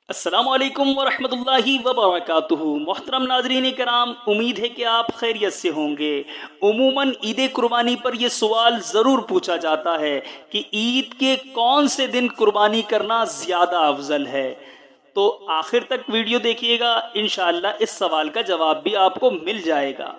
السلام علیکم ورحمۃ اللہ وبرکاتہ۔ محترم ناظرین کرام، امید ہے کہ آپ خیریت سے ہوں گے۔ عموماً عید قربانی پر یہ سوال ضرور پوچھا جاتا ہے کہ عید کے کون سے دن قربانی کرنا زیادہ افضل ہے۔ تو آخر تک ویڈیو دیکھیے گا، انشاءاللہ اس سوال کا جواب بھی آپ کو مل جائے گا۔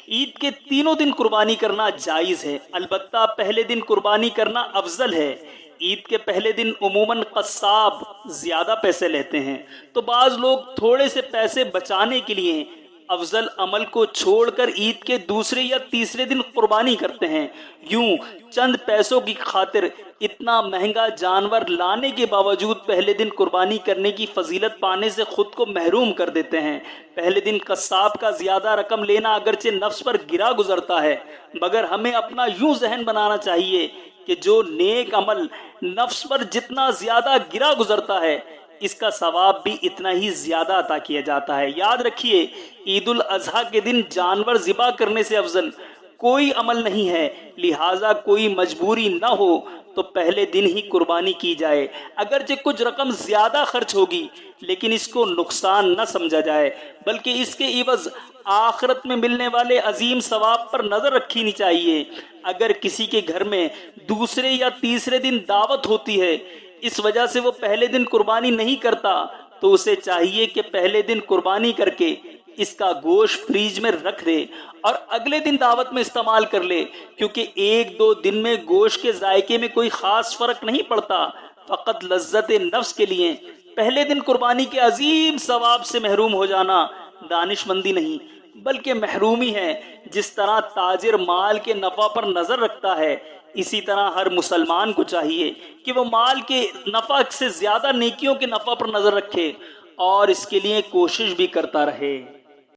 عید کے تینوں دن قربانی کرنا جائز ہے، البتہ پہلے دن قربانی کرنا افضل ہے۔ عید کے پہلے دن عموماً قصاب زیادہ پیسے لیتے ہیں، تو بعض لوگ تھوڑے سے پیسے بچانے کے لیے افضل عمل کو چھوڑ کر عید کے دوسرے یا تیسرے دن قربانی کرتے ہیں۔ یوں چند پیسوں کی خاطر اتنا مہنگا جانور لانے کے باوجود پہلے دن قربانی کرنے کی فضیلت پانے سے خود کو محروم کر دیتے ہیں۔ پہلے دن قصاب کا زیادہ رقم لینا اگرچہ نفس پر گرا گزرتا ہے، مگر ہمیں اپنا یوں ذہن بنانا چاہیے کہ جو نیک عمل نفس پر جتنا زیادہ گرا گزرتا ہے، اس کا ثواب بھی اتنا ہی زیادہ عطا کیا جاتا ہے۔ یاد رکھیے، عید الاضحیٰ کے دن جانور ذبح کرنے سے افضل کوئی عمل نہیں ہے، لہٰذا کوئی مجبوری نہ ہو تو پہلے دن ہی قربانی کی جائے۔ اگرچہ کچھ رقم زیادہ خرچ ہوگی، لیکن اس کو نقصان نہ سمجھا جائے، بلکہ اس کے عوض آخرت میں ملنے والے عظیم ثواب پر نظر رکھنی چاہیے۔ اگر کسی کے گھر میں دوسرے یا تیسرے دن دعوت ہوتی ہے، اس وجہ سے وہ پہلے دن قربانی نہیں کرتا، تو اسے چاہیے کہ پہلے دن قربانی کر کے اس کا گوشت فریج میں رکھ دے اور اگلے دن دعوت میں استعمال کر لے، کیونکہ ایک دو دن میں گوشت کے ذائقے میں کوئی خاص فرق نہیں پڑتا۔ فقط لذت نفس کے لیے پہلے دن قربانی کے عظیم ثواب سے محروم ہو جانا دانش مندی نہیں بلکہ محرومی ہے۔ جس طرح تاجر مال کے نفع پر نظر رکھتا ہے، اسی طرح ہر مسلمان کو چاہیے کہ وہ مال کے نفع سے زیادہ نیکیوں کے نفع پر نظر رکھے اور اس کے لیے کوشش بھی کرتا رہے۔